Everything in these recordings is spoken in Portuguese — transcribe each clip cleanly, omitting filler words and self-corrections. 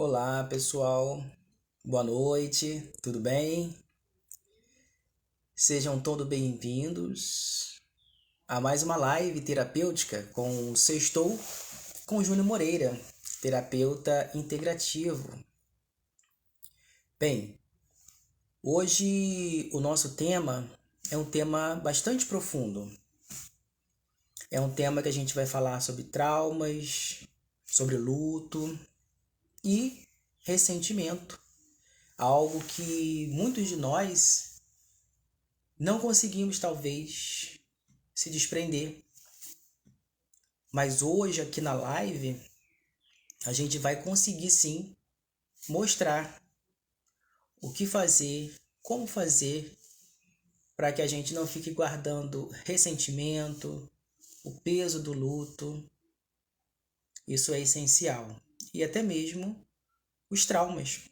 Olá, pessoal. Boa noite. Tudo bem? Sejam todos bem-vindos a mais uma live terapêutica com o Sextou com Júnior Moreira, terapeuta integrativo. Bem, hoje o nosso tema é um tema bastante profundo. É um tema que a gente vai falar sobre traumas, sobre luto e ressentimento. Algo que muitos de nós não conseguimos, talvez, se desprender. Mas hoje, aqui na live, a gente vai conseguir sim mostrar o que fazer, como fazer, para que a gente não fique guardando ressentimento, o peso do luto. Isso é essencial. E até mesmo os traumas.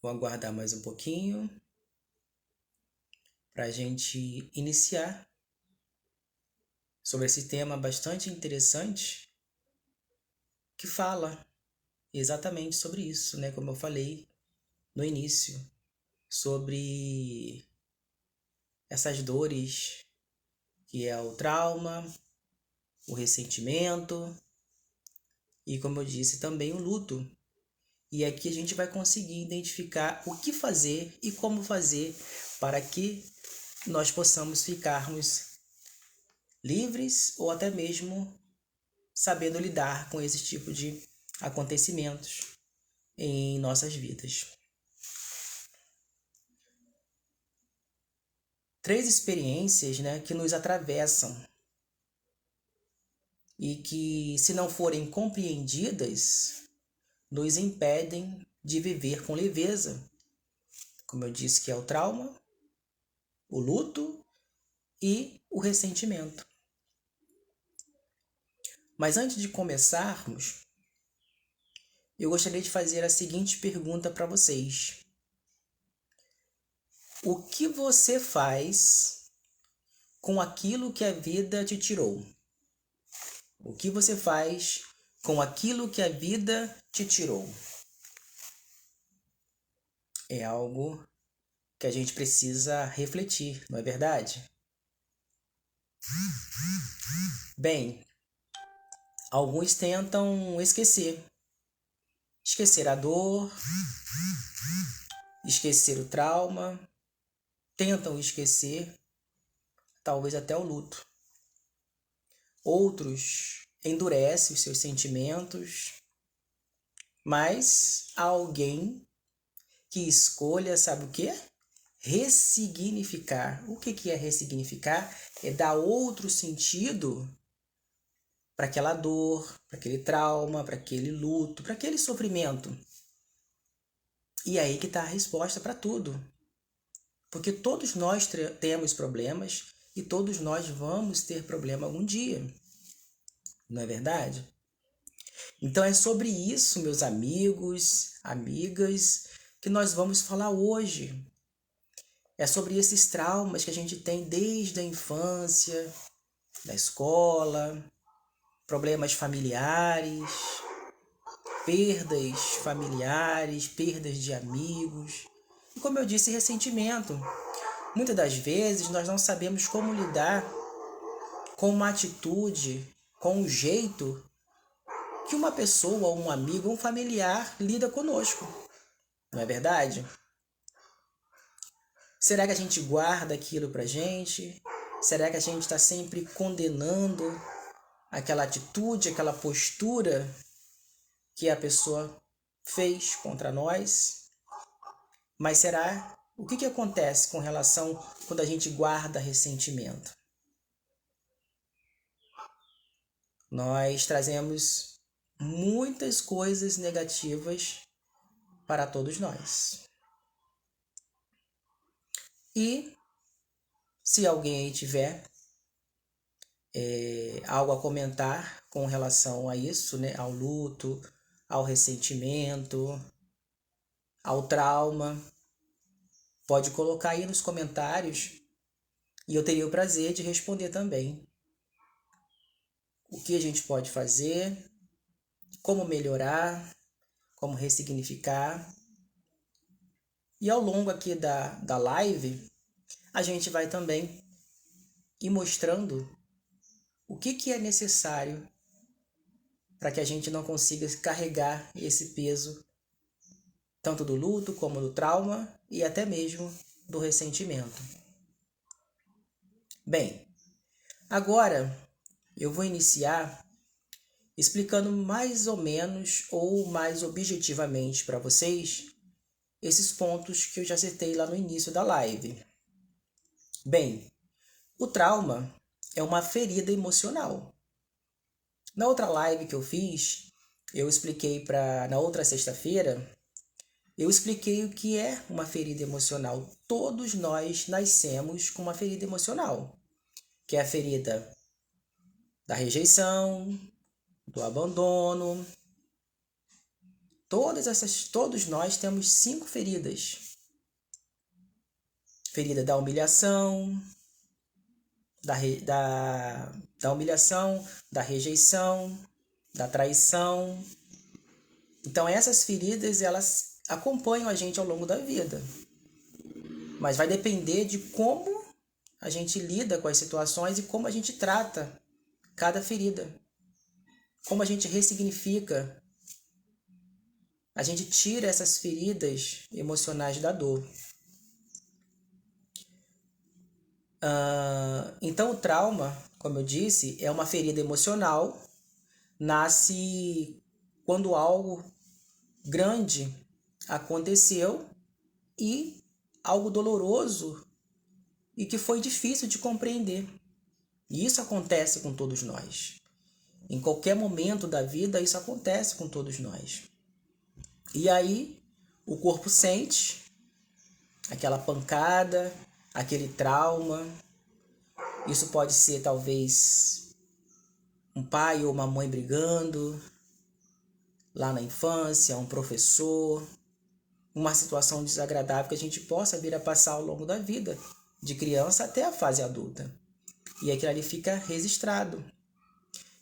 Vou aguardar mais um pouquinho para a gente iniciar sobre esse tema bastante interessante que fala exatamente sobre isso, né? Como eu falei no início, sobre essas dores que é o trauma, o ressentimento e, como eu disse, também o luto. E aqui a gente vai conseguir identificar o que fazer e como fazer para que nós possamos ficarmos livres ou até mesmo sabendo lidar com esse tipo de acontecimentos em nossas vidas. 3 experiências, né, que nos atravessam e que, se não forem compreendidas, nos impedem de viver com leveza. Como eu disse, que é o trauma, o luto e o ressentimento. Mas antes de começarmos, eu gostaria de fazer a seguinte pergunta para vocês. O que você faz com aquilo que a vida te tirou? O que você faz com aquilo que a vida te tirou? É algo que a gente precisa refletir, não é verdade? Bem, alguns tentam esquecer. Esquecer a dor, esquecer o trauma, tentam esquecer, talvez até o luto. Outros endurecem os seus sentimentos, mas há alguém que escolha, sabe o quê? Ressignificar. O que é ressignificar? É dar outro sentido para aquela dor, para aquele trauma, para aquele luto, para aquele sofrimento. E aí que está a resposta para tudo. Porque todos nós temos problemas e todos nós vamos ter problema algum dia. Não é verdade? Então é sobre isso, meus amigos, amigas, que nós vamos falar hoje. É sobre esses traumas que a gente tem desde a infância, da escola, problemas familiares, perdas de amigos. E como eu disse, ressentimento. Muitas das vezes nós não sabemos como lidar com uma atitude, com um jeito que uma pessoa, um amigo, um familiar lida conosco. Não é verdade? Será que a gente guarda aquilo pra gente? Será que a gente está sempre condenando aquela atitude, aquela postura que a pessoa fez contra nós? Mas será? O que acontece com relação quando a gente guarda ressentimento? Nós trazemos muitas coisas negativas para todos nós. E se alguém aí tiver algo a comentar com relação a isso, né, ao luto, ao ressentimento, ao trauma, pode colocar aí nos comentários e eu teria o prazer de responder também. o que a gente pode fazer, como melhorar, como ressignificar. E ao longo aqui da live, a gente vai também ir mostrando o que é necessário para que a gente não consiga carregar esse peso, tanto do luto como do trauma e até mesmo do ressentimento. Bem, agora eu vou iniciar explicando mais ou menos ou mais objetivamente para vocês esses pontos que eu já citei lá no início da live. Bem, o trauma é uma ferida emocional. Na outra live que eu fiz, eu expliquei na outra sexta-feira, eu expliquei o que é uma ferida emocional. Todos nós nascemos com uma ferida emocional, que é a ferida da rejeição, do abandono. Todos nós temos 5 feridas. Ferida da humilhação, da humilhação, da rejeição, da traição. Então essas feridas, elas acompanham a gente ao longo da vida. Mas vai depender de como a gente lida com as situações e como a gente trata cada ferida. Como a gente ressignifica. A gente tira essas feridas emocionais da dor. Então o trauma, como eu disse, é uma ferida emocional. Nasce quando algo grande aconteceu e algo doloroso e que foi difícil de compreender. E isso acontece com todos nós. Em qualquer momento da vida, isso acontece com todos nós. E aí, o corpo sente aquela pancada, aquele trauma. Isso pode ser, talvez, um pai ou uma mãe brigando lá na infância, um professor, uma situação desagradável que a gente possa vir a passar ao longo da vida, de criança até a fase adulta. E aquilo ali fica registrado.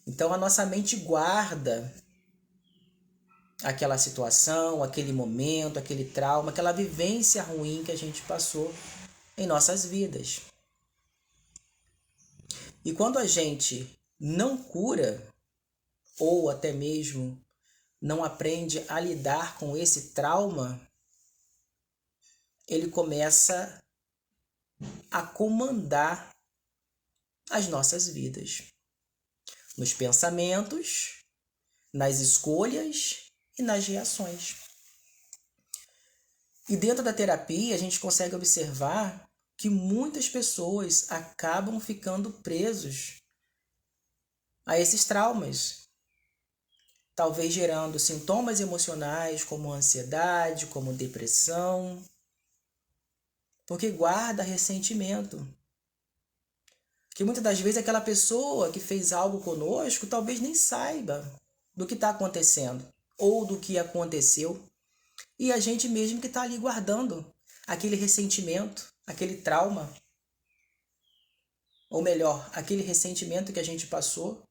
Então a nossa mente guarda aquela situação, aquele momento, aquele trauma, aquela vivência ruim que a gente passou em nossas vidas. E quando a gente não cura, ou até mesmo não aprende a lidar com esse trauma, ele começa a comandar as nossas vidas. Nos pensamentos, nas escolhas e nas reações. E dentro da terapia, a gente consegue observar que muitas pessoas acabam ficando presos a esses traumas, talvez gerando sintomas emocionais como ansiedade, como depressão, porque guarda ressentimento. Que muitas das vezes aquela pessoa que fez algo conosco talvez nem saiba do que está acontecendo ou do que aconteceu. E a gente mesmo que está ali guardando aquele ressentimento, aquele trauma. Ou melhor, aquele ressentimento que a gente passou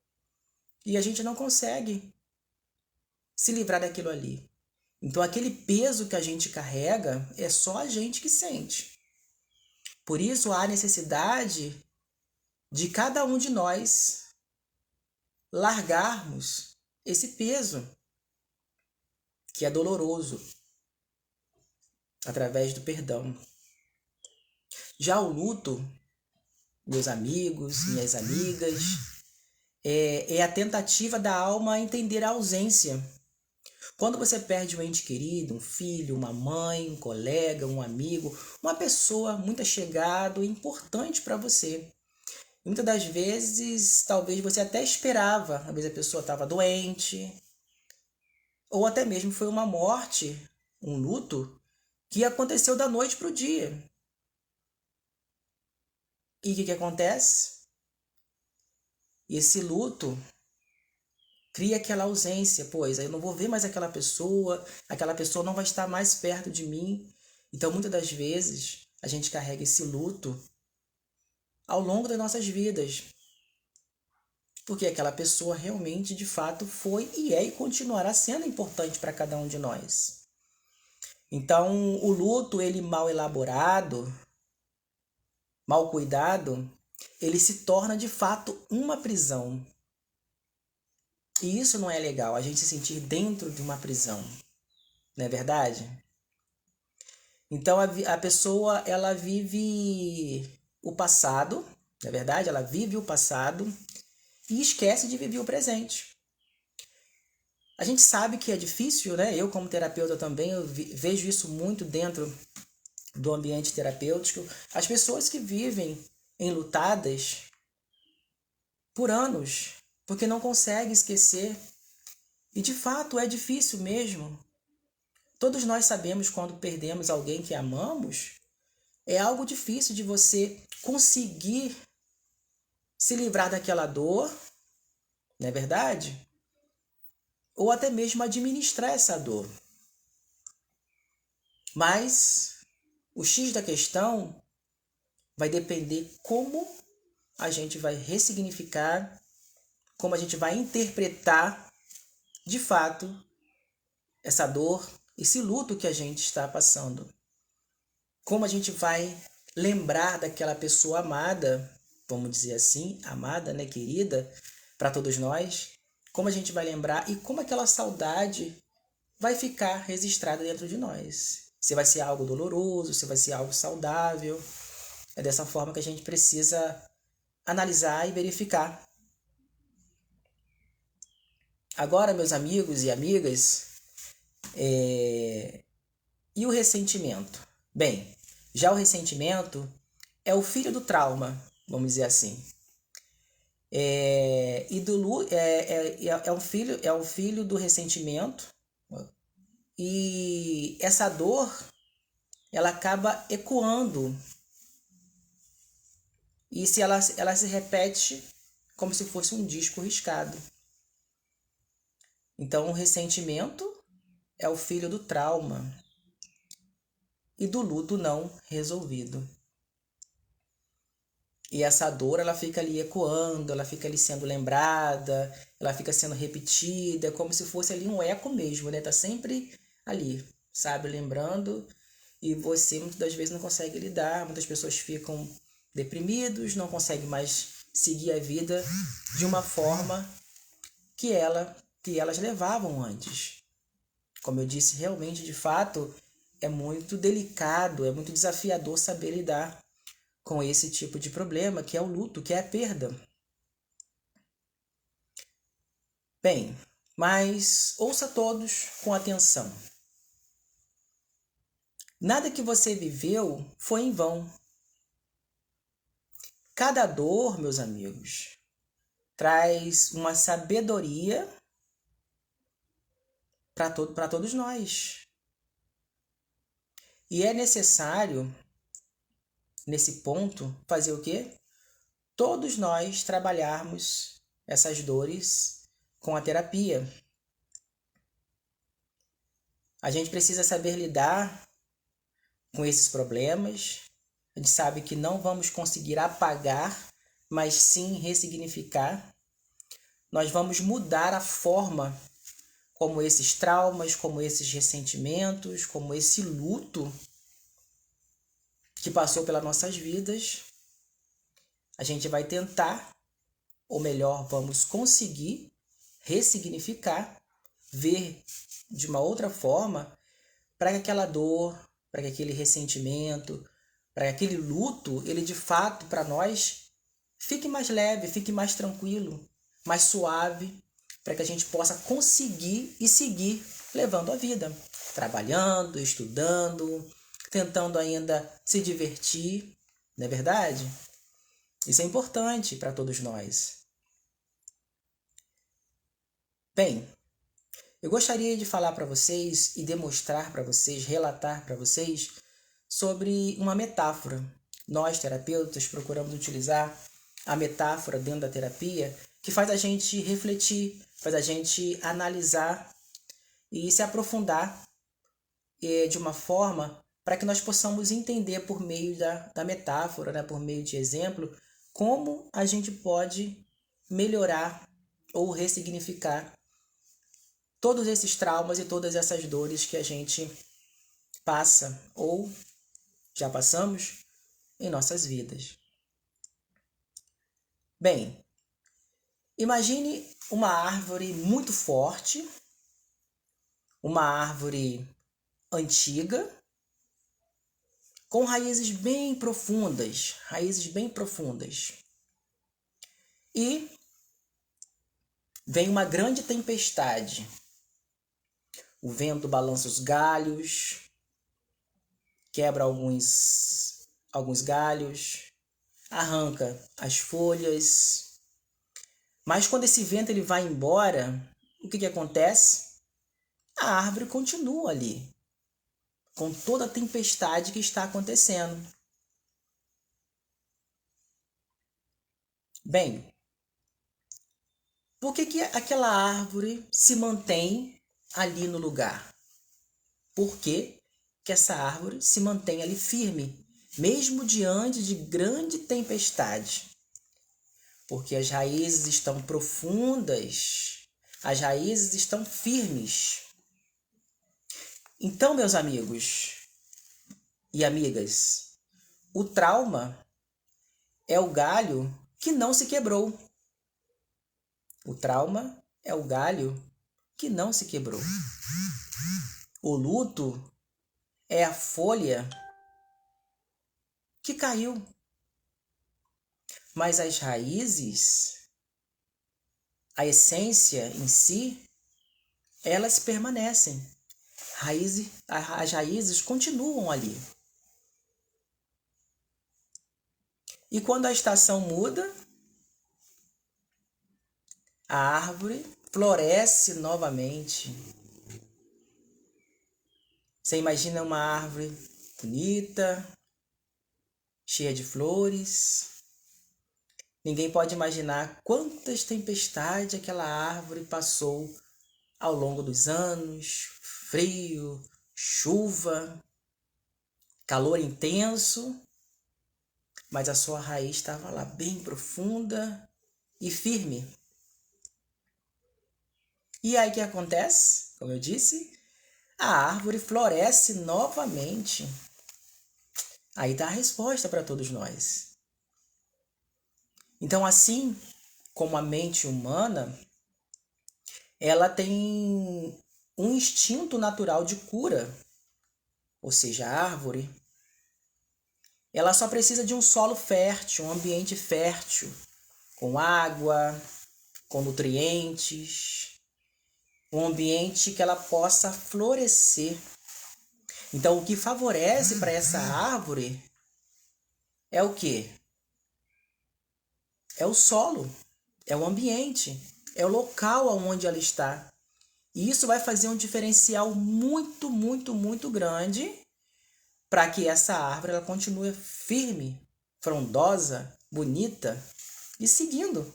e a gente não consegue se livrar daquilo ali. Então aquele peso que a gente carrega é só a gente que sente. Por isso há necessidade de cada um de nós largarmos esse peso que é doloroso através do perdão. Já o luto, meus amigos, minhas amigas, é a tentativa da alma a entender a ausência. Quando você perde um ente querido, um filho, uma mãe, um colega, um amigo, uma pessoa muito chegada, importante para você. Muitas das vezes, talvez você até esperava, às vezes a pessoa estava doente, ou até mesmo foi uma morte, um luto, que aconteceu da noite para o dia. E o que acontece? Esse luto cria aquela ausência, pois eu não vou ver mais aquela pessoa não vai estar mais perto de mim. Então, muitas das vezes, a gente carrega esse luto ao longo das nossas vidas. porque aquela pessoa realmente, de fato, foi e é e continuará sendo importante para cada um de nós. Então, o luto, ele mal elaborado, mal cuidado, ele se torna, de fato, uma prisão. E isso não é legal, a gente se sentir dentro de uma prisão, não é verdade? Então, a pessoa, ela vive o passado, não é verdade? Ela vive o passado e esquece de viver o presente. A gente sabe que é difícil, né? Eu, como terapeuta também, eu vejo isso muito dentro do ambiente terapêutico. As pessoas que vivem enlutadas por anos, porque não conseguem esquecer. E de fato é difícil mesmo. Todos nós sabemos quando perdemos alguém que amamos, é algo difícil de você conseguir se livrar daquela dor, não é verdade? Ou até mesmo administrar essa dor. Mas o X da questão vai depender como a gente vai ressignificar, como a gente vai interpretar de fato essa dor, esse luto que a gente está passando. Como a gente vai lembrar daquela pessoa amada, vamos dizer assim, amada, né, querida, para todos nós. Como a gente vai lembrar e como aquela saudade vai ficar registrada dentro de nós. Se vai ser algo doloroso, se vai ser algo saudável. É dessa forma que a gente precisa analisar e verificar. Agora, meus amigos e amigas, e o ressentimento? Bem, já o ressentimento é o filho do trauma, vamos dizer assim. É um filho do ressentimento, e essa dor ela acaba ecoando, e se ela se repete como se fosse um disco riscado. Então, o ressentimento é o filho do trauma e do luto não resolvido. E essa dor, ela fica ali ecoando, ela fica ali sendo lembrada, ela fica sendo repetida, como se fosse ali um eco mesmo, né? Tá sempre ali, sabe? Lembrando, e você muitas das vezes não consegue lidar, muitas pessoas ficam deprimidos, não conseguem mais seguir a vida de uma forma que elas levavam antes. Como eu disse, realmente, de fato, é muito delicado, é muito desafiador saber lidar com esse tipo de problema, que é o luto, que é a perda. Bem, mas ouça todos com atenção. Nada que você viveu foi em vão. Cada dor, meus amigos, traz uma sabedoria para todos nós. E é necessário, nesse ponto, fazer o quê? Todos nós trabalharmos essas dores com a terapia. A gente precisa saber lidar com esses problemas. A gente sabe que não vamos conseguir apagar, mas sim ressignificar. Nós vamos mudar a forma como esses traumas, como esses ressentimentos, como esse luto que passou pelas nossas vidas. A gente vai tentar, ou melhor, vamos conseguir ressignificar, ver de uma outra forma, para que aquela dor, para que aquele ressentimento, para que aquele luto, ele de fato para nós fique mais leve, fique mais tranquilo, mais suave, para que a gente possa conseguir e seguir levando a vida, trabalhando, estudando, tentando ainda se divertir, não é verdade? Isso é importante para todos nós. Bem, eu gostaria de falar para vocês e demonstrar para vocês, relatar para vocês sobre uma metáfora. Nós, terapeutas, procuramos utilizar a metáfora dentro da terapia que faz a gente refletir, faz a gente analisar e se aprofundar de uma forma para que nós possamos entender por meio da metáfora, né, por meio de exemplo, como a gente pode melhorar ou ressignificar todos esses traumas e todas essas dores que a gente passa ou já passamos em nossas vidas. Bem, imagine uma árvore muito forte, uma árvore antiga, com raízes bem profundas, E vem uma grande tempestade. O vento balança os galhos, quebra alguns galhos, arranca as folhas. Mas quando esse vento ele vai embora, o que acontece? A árvore continua ali, com toda a tempestade que está acontecendo. Bem, por que aquela árvore se mantém ali no lugar? Por que essa árvore se mantém ali firme, mesmo diante de grande tempestade? Porque as raízes estão profundas, as raízes estão firmes. Então, meus amigos e amigas, o trauma é o galho que não se quebrou. O trauma é o galho que não se quebrou. O luto é a folha que caiu. Mas as raízes, a essência em si, elas permanecem. As raízes continuam ali. E quando a estação muda, a árvore floresce novamente. Você imagina uma árvore bonita, cheia de flores. Ninguém pode imaginar quantas tempestades aquela árvore passou ao longo dos anos, frio, chuva, calor intenso, mas a sua raiz estava lá bem profunda e firme. E aí o que acontece? Como eu disse, a árvore floresce novamente. Aí dá a resposta para todos nós. Então, assim como a mente humana, ela tem um instinto natural de cura, ou seja, a árvore, ela só precisa de um solo fértil, um ambiente fértil, com água, com nutrientes, um ambiente que ela possa florescer. Então, o que favorece para essa árvore é o quê? É o solo, é o ambiente, é o local onde ela está. E isso vai fazer um diferencial muito, muito, muito grande para que essa árvore ela continue firme, frondosa, bonita e seguindo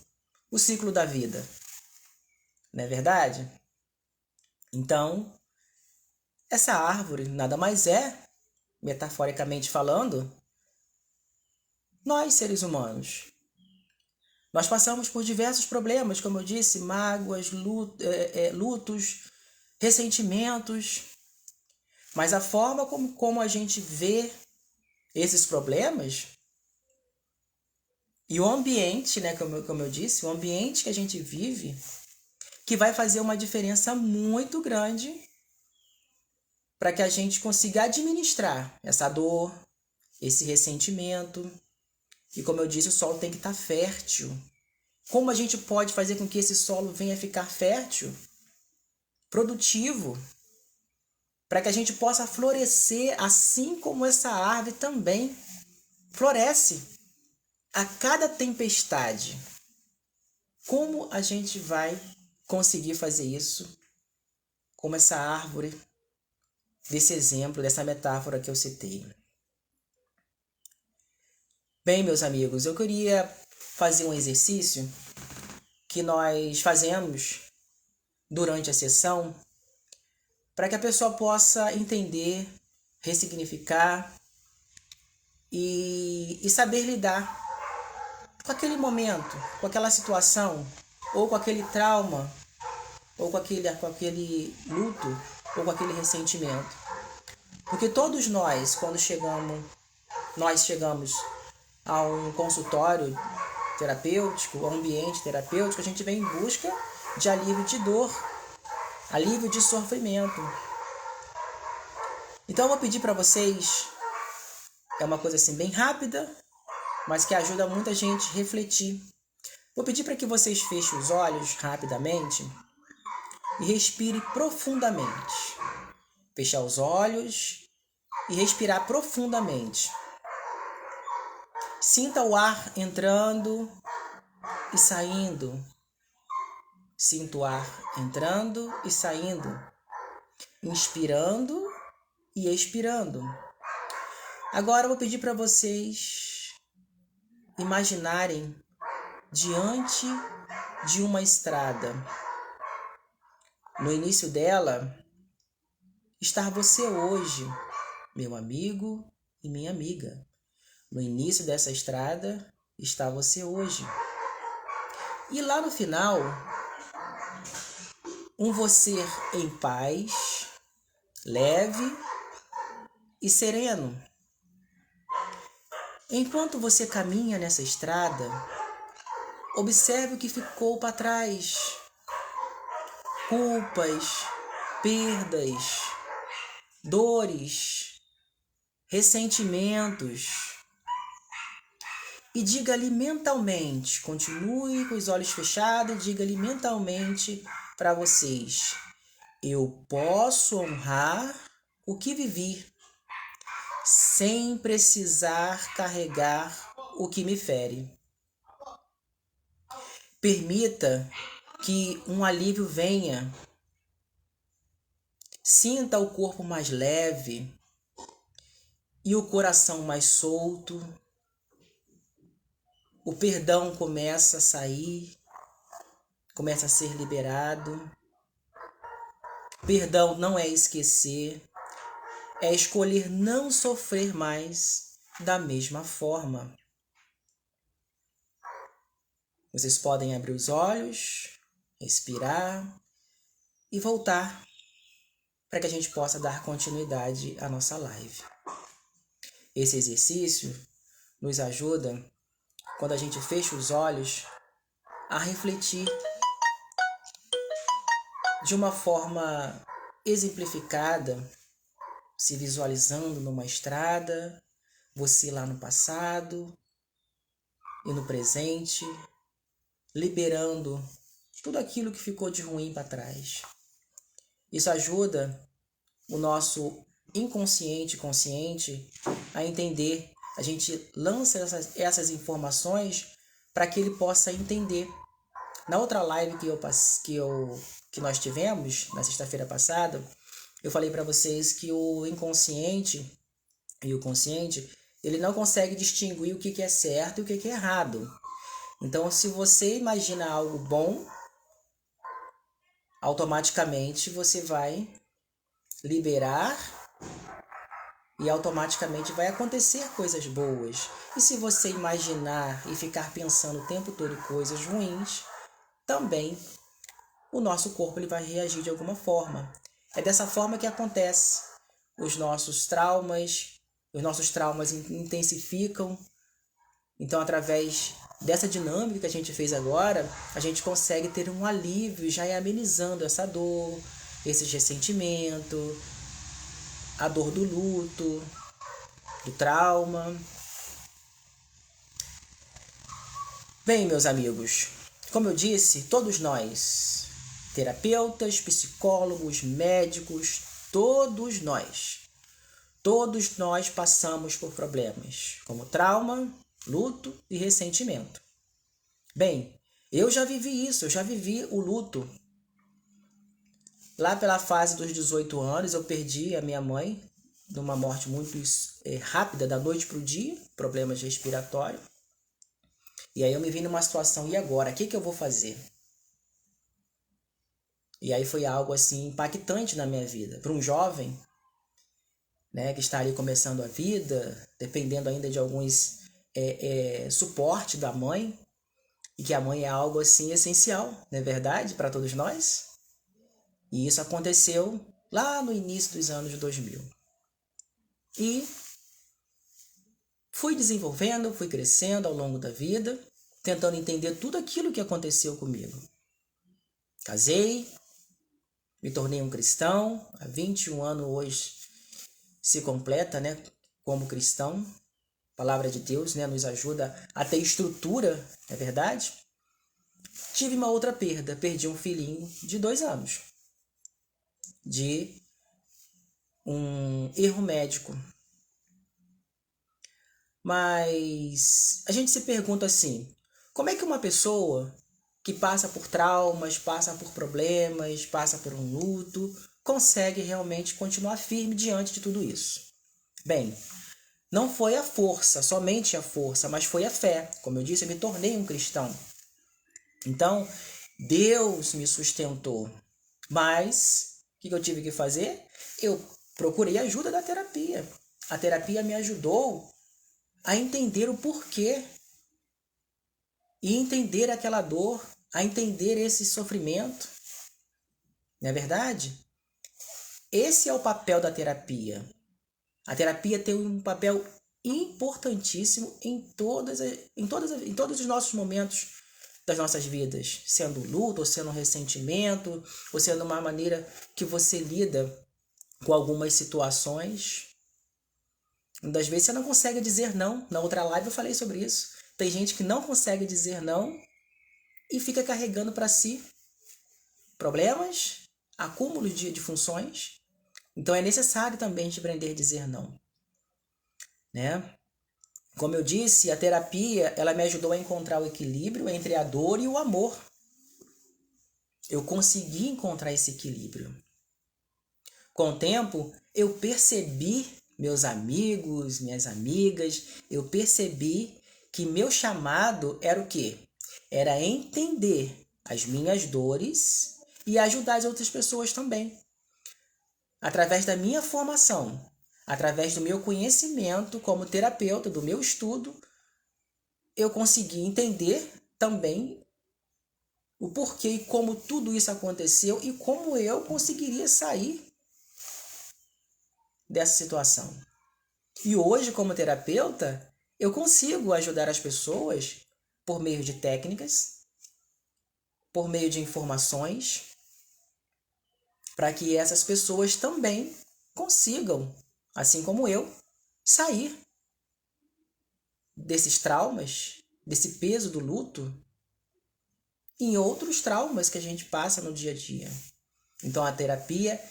o ciclo da vida. Não é verdade? Então, essa árvore nada mais é, metaforicamente falando, nós, seres humanos. Nós passamos por diversos problemas, como eu disse, mágoas, lutos, ressentimentos. Mas a forma como a gente vê esses problemas e o ambiente, né, como eu disse, o ambiente que a gente vive, que vai fazer uma diferença muito grande para que a gente consiga administrar essa dor, esse ressentimento. E como eu disse, o solo tem que estar fértil. Como a gente pode fazer com que esse solo venha a ficar fértil, produtivo, para que a gente possa florescer assim como essa árvore também floresce a cada tempestade? Como a gente vai conseguir fazer isso como essa árvore, desse exemplo, dessa metáfora que eu citei? Bem, meus amigos, eu queria fazer um exercício que nós fazemos durante a sessão para que a pessoa possa entender, ressignificar e saber lidar com aquele momento, com aquela situação, ou com aquele trauma, ou com aquele luto, ou com aquele ressentimento. Porque todos nós, quando chegamos a um consultório terapêutico, a um ambiente terapêutico, a gente vem em busca de alívio de dor, alívio de sofrimento. Então eu vou pedir para vocês, é uma coisa assim bem rápida, mas que ajuda muita gente a refletir. Vou pedir para que vocês fechem os olhos rapidamente e respire profundamente. Fechar os olhos e respirar profundamente. Sinta o ar entrando e saindo. Sinta o ar entrando e saindo. Inspirando e expirando. Agora eu vou pedir para vocês imaginarem diante de uma estrada. No início dela, está você hoje, meu amigo e minha amiga. No início dessa estrada está você hoje. E lá no final, um você em paz, leve e sereno. Enquanto você caminha nessa estrada, observe o que ficou para trás. Culpas, perdas, dores, ressentimentos. E diga-lhe mentalmente, continue com os olhos fechados e diga-lhe mentalmente para vocês: eu posso honrar o que vivi, sem precisar carregar o que me fere. Permita que um alívio venha. Sinta o corpo mais leve e o coração mais solto. O perdão começa a sair, começa a ser liberado. Perdão não é esquecer, é escolher não sofrer mais da mesma forma. Vocês podem abrir os olhos, respirar e voltar para que a gente possa dar continuidade à nossa live. Esse exercício nos ajuda, quando a gente fecha os olhos, a refletir de uma forma exemplificada, se visualizando numa estrada, você lá no passado e no presente, liberando tudo aquilo que ficou de ruim para trás. Isso ajuda o nosso inconsciente e consciente a entender. A gente lança essas informações para que ele possa entender. Na outra live que nós tivemos, na sexta-feira passada, eu falei para vocês que o inconsciente e o consciente, ele não consegue distinguir o que é certo e o que é errado. Então, se você imagina algo bom, automaticamente você vai liberar e automaticamente vai acontecer coisas boas. E se você imaginar e ficar pensando o tempo todo em coisas ruins, também o nosso corpo ele vai reagir de alguma forma. É dessa forma que acontece. Os nossos traumas intensificam. Então, através dessa dinâmica que a gente fez agora, a gente consegue ter um alívio, já amenizando essa dor, esse ressentimento, a dor do luto, do trauma. Bem, meus amigos, como eu disse, todos nós, terapeutas, psicólogos, médicos, todos nós passamos por problemas, como trauma, luto e ressentimento. Bem, eu já vivi isso, eu já vivi o luto. Lá pela fase dos 18 anos, eu perdi a minha mãe numa morte muito rápida, da noite para o dia, problemas respiratórios. E aí eu me vi numa situação, e agora? O que eu vou fazer? E aí foi algo assim impactante na minha vida. Para um jovem, né, que está ali começando a vida, dependendo ainda de alguns suporte da mãe, e que a mãe é algo assim essencial, não é verdade, para todos nós? E isso aconteceu lá no início dos anos 2000. E fui desenvolvendo, fui crescendo ao longo da vida, tentando entender tudo aquilo que aconteceu comigo. Casei, me tornei um cristão, há 21 anos hoje se completa, né, como cristão. A palavra de Deus, né, nos ajuda a ter estrutura, é verdade? Tive uma outra perda, perdi um filhinho de 2 anos, de um erro médico. Mas a gente se pergunta assim, como é que uma pessoa que passa por traumas, passa por problemas, passa por um luto, consegue realmente continuar firme diante de tudo isso? Bem, não foi a força, somente a força, mas foi a fé. Como eu disse, eu me tornei um cristão. Então, Deus me sustentou. Mas, o que eu tive que fazer? Eu procurei ajuda da terapia. A terapia me ajudou a entender o porquê e entender aquela dor, a entender esse sofrimento. Não é verdade? Esse é o papel da terapia. A terapia tem um papel importantíssimo em todos os nossos momentos das nossas vidas, sendo luto, ou sendo um ressentimento, ou sendo uma maneira que você lida com algumas situações. Muitas vezes você não consegue dizer não. Na outra live eu falei sobre isso. Tem gente que não consegue dizer não e fica carregando para si problemas, acúmulos de funções. Então é necessário também a gente aprender a dizer não, né? Como eu disse, a terapia ela me ajudou a encontrar o equilíbrio entre a dor e o amor. Eu consegui encontrar esse equilíbrio. Com o tempo, eu percebi, meus amigos, minhas amigas, eu percebi que meu chamado era o quê? Era entender as minhas dores e ajudar as outras pessoas também. Através da minha formação, através do meu conhecimento como terapeuta, do meu estudo, eu consegui entender também o porquê e como tudo isso aconteceu e como eu conseguiria sair dessa situação. E hoje, como terapeuta, eu consigo ajudar as pessoas por meio de técnicas, por meio de informações, para que essas pessoas também consigam, assim como eu, sair desses traumas, desse peso do luto, em outros traumas que a gente passa no dia a dia. Então a terapia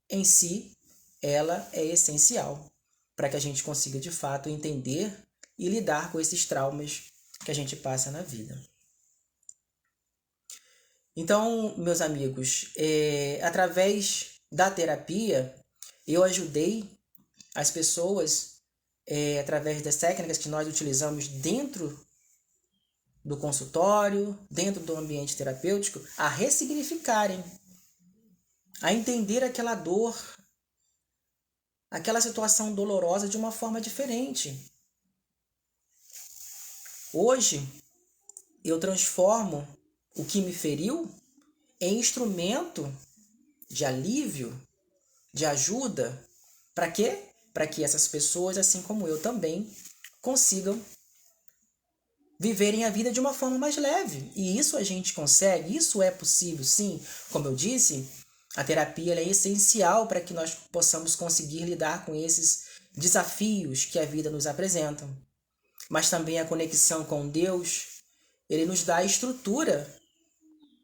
em si, ela é essencial para que a gente consiga de fato entender e lidar com esses traumas que a gente passa na vida. Então, meus amigos, através da terapia, eu ajudei as pessoas, através das técnicas que nós utilizamos dentro do consultório, dentro do ambiente terapêutico, a ressignificarem, a entender aquela dor, aquela situação dolorosa de uma forma diferente. Hoje, eu transformo o que me feriu em instrumento de alívio, de ajuda. Para quê? Para que essas pessoas, assim como eu também, consigam viverem a vida de uma forma mais leve. E isso a gente consegue, isso é possível, sim. Como eu disse, a terapia é essencial para que nós possamos conseguir lidar com esses desafios que a vida nos apresenta. Mas também a conexão com Deus, ele nos dá a estrutura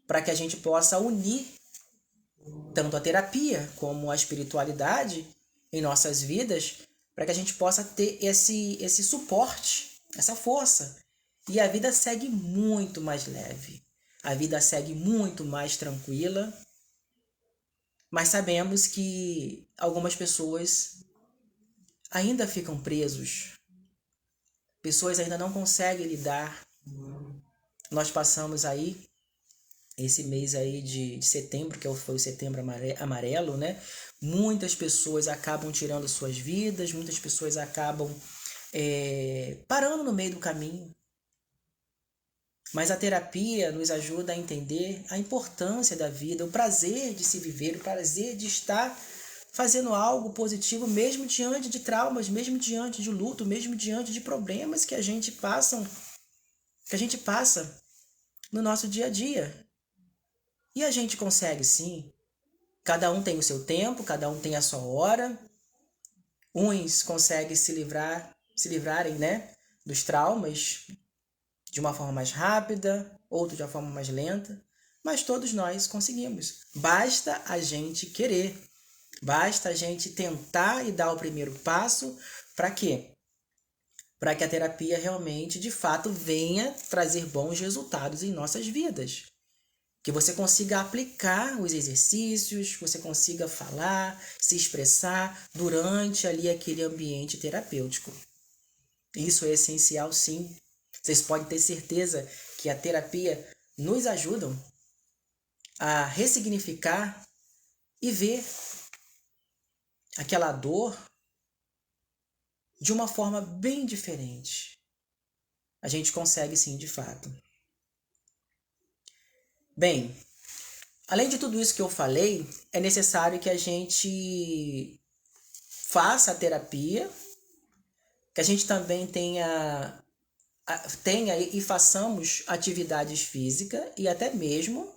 para que a gente possa unir tanto a terapia como a espiritualidade em nossas vidas, para que a gente possa ter esse suporte, essa força. E a vida segue muito mais leve. A vida segue muito mais tranquila. Mas sabemos que algumas pessoas ainda ficam presos. Pessoas ainda não conseguem lidar. Nós passamos aí esse mês aí de setembro, que foi o setembro amarelo, né? Muitas pessoas acabam tirando suas vidas, muitas pessoas acabam parando no meio do caminho. Mas a terapia nos ajuda a entender a importância da vida, o prazer de se viver, o prazer de estar fazendo algo positivo, mesmo diante de traumas, mesmo diante de luto, mesmo diante de problemas que a gente passa no nosso dia a dia. E a gente consegue sim. Cada um tem o seu tempo, cada um tem a sua hora. Uns conseguem se livrarem, né, dos traumas de uma forma mais rápida, outros de uma forma mais lenta, mas todos nós conseguimos. Basta a gente querer. Basta a gente tentar e dar o primeiro passo para quê? Para que a terapia realmente, de fato, venha trazer bons resultados em nossas vidas. Que você consiga aplicar os exercícios, que você consiga falar, se expressar durante ali aquele ambiente terapêutico. Isso é essencial, sim. Vocês podem ter certeza que a terapia nos ajuda a ressignificar e ver aquela dor de uma forma bem diferente. A gente consegue sim, de fato. Bem, além de tudo isso que eu falei, é necessário que a gente faça a terapia, que a gente também tenha e façamos atividades físicas e até mesmo